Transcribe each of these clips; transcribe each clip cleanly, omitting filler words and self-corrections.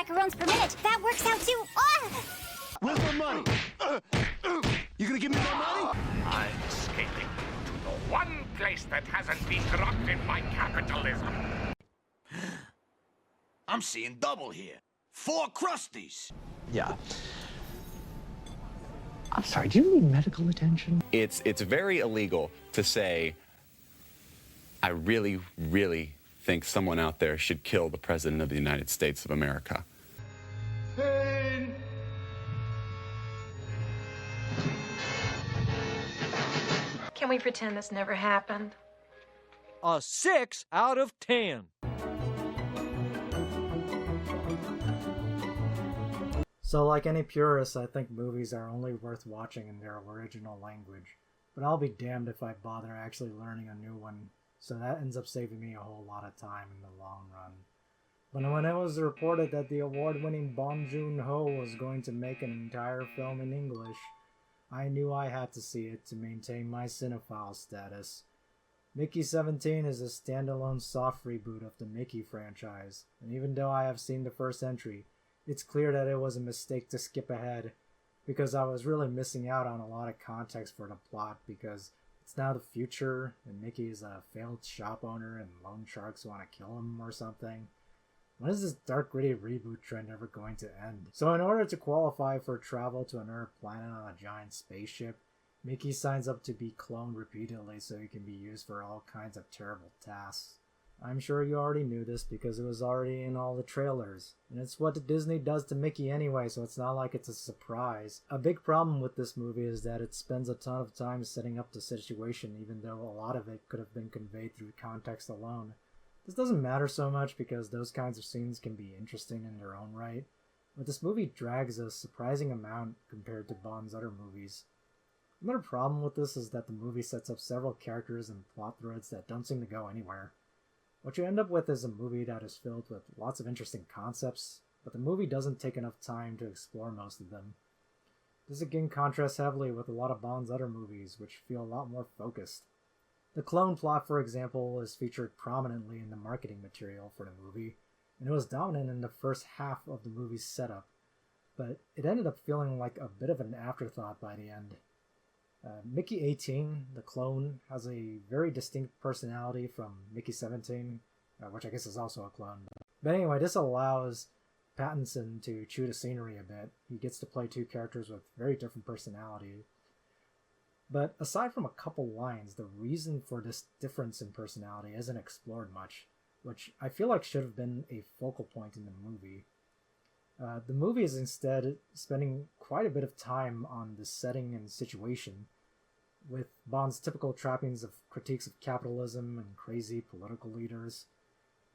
macarons per minute. That works out too. Where's my money? You gonna give me my money? I'm escaping to the one place that hasn't been corrupted by capitalism. I'm seeing double here. 4 Krusties. Yeah. I'm sorry, do you need medical attention? It's very illegal to say, I really, really think someone out there should kill the President of the United States of America. Can we pretend this never happened? A 6 out of 10. So like any purist, I think movies are only worth watching in their original language. But I'll be damned if I bother actually learning a new one, so that ends up saving me a whole lot of time in the long run. But when it was reported that the award-winning Joon-Ho was going to make an entire film in English, I knew I had to see it to maintain my cinephile status. Mickey 17 is a standalone soft reboot of the Mickey franchise, and even though I have seen the first entry, it's clear that it was a mistake to skip ahead, because I was really missing out on a lot of context for the plot, because it's now the future, and Mickey is a failed shop owner, and loan sharks want to kill him or something. When is this dark gritty reboot trend ever going to end? So in order to qualify for travel to another planet on a giant spaceship, Mickey signs up to be cloned repeatedly so he can be used for all kinds of terrible tasks. I'm sure you already knew this because it was already in all the trailers, and it's what Disney does to Mickey anyway, so it's not like it's a surprise. A big problem with this movie is that it spends a ton of time setting up the situation, even though a lot of it could have been conveyed through context alone. This doesn't matter so much because those kinds of scenes can be interesting in their own right, but this movie drags a surprising amount compared to Bond's other movies. Another problem with this is that the movie sets up several characters and plot threads that don't seem to go anywhere. What you end up with is a movie that is filled with lots of interesting concepts, but the movie doesn't take enough time to explore most of them. This again contrasts heavily with a lot of Bond's other movies, which feel a lot more focused. The clone plot, for example, is featured prominently in the marketing material for the movie, and it was dominant in the first half of the movie's setup, but it ended up feeling like a bit of an afterthought by the end. Mickey 18, the clone, has a very distinct personality from Mickey 17, which I guess is also a clone. But anyway, this allows Pattinson to chew the scenery a bit. He gets to play 2 characters with very different personalities. But aside from a couple lines, the reason for this difference in personality isn't explored much, which I feel like should have been a focal point in the movie. The movie is instead spending quite a bit of time on the setting and situation, with Bond's typical trappings of critiques of capitalism and crazy political leaders.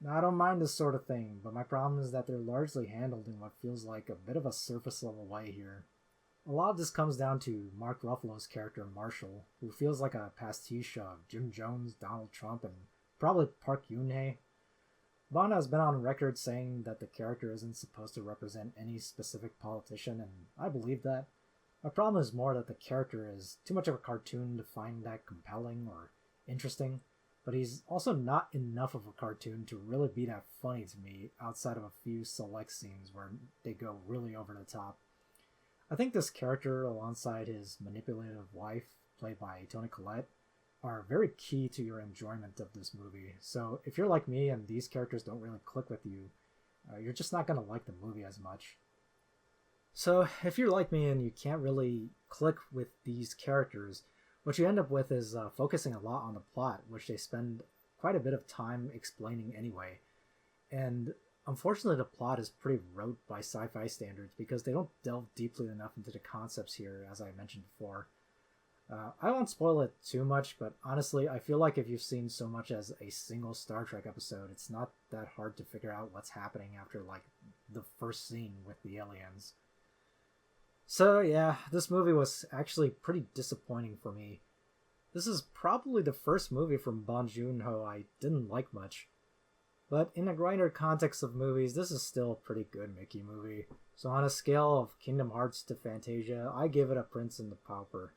Now, I don't mind this sort of thing, but my problem is that they're largely handled in what feels like a bit of a surface-level way here. A lot of this comes down to Mark Ruffalo's character Marshall, who feels like a pastiche of Jim Jones, Donald Trump, and probably Park Geun-hye. Bond has been on record saying that the character isn't supposed to represent any specific politician, and I believe that. My problem is more that the character is too much of a cartoon to find that compelling or interesting, but he's also not enough of a cartoon to really be that funny to me outside of a few select scenes where they go really over the top. I think this character, alongside his manipulative wife, played by Toni Collette, are very key to your enjoyment of this movie. So if you're like me and these characters don't really click with you, you're just not going to like the movie as much. So if you're like me and you can't really click with these characters, what you end up with is focusing a lot on the plot, which they spend quite a bit of time explaining anyway. And unfortunately, the plot is pretty rote by sci-fi standards because they don't delve deeply enough into the concepts here, as I mentioned before. I won't spoil it too much, but honestly, I feel like if you've seen so much as a single Star Trek episode, it's not that hard to figure out what's happening after, like, the first scene with the aliens. So yeah, this movie was actually pretty disappointing for me. This is probably the first movie from Joon-Ho I didn't like much. But in a grander context of movies, this is still a pretty good Mickey movie. So on a scale of Kingdom Hearts to Fantasia, I give it a Prince and the Pauper.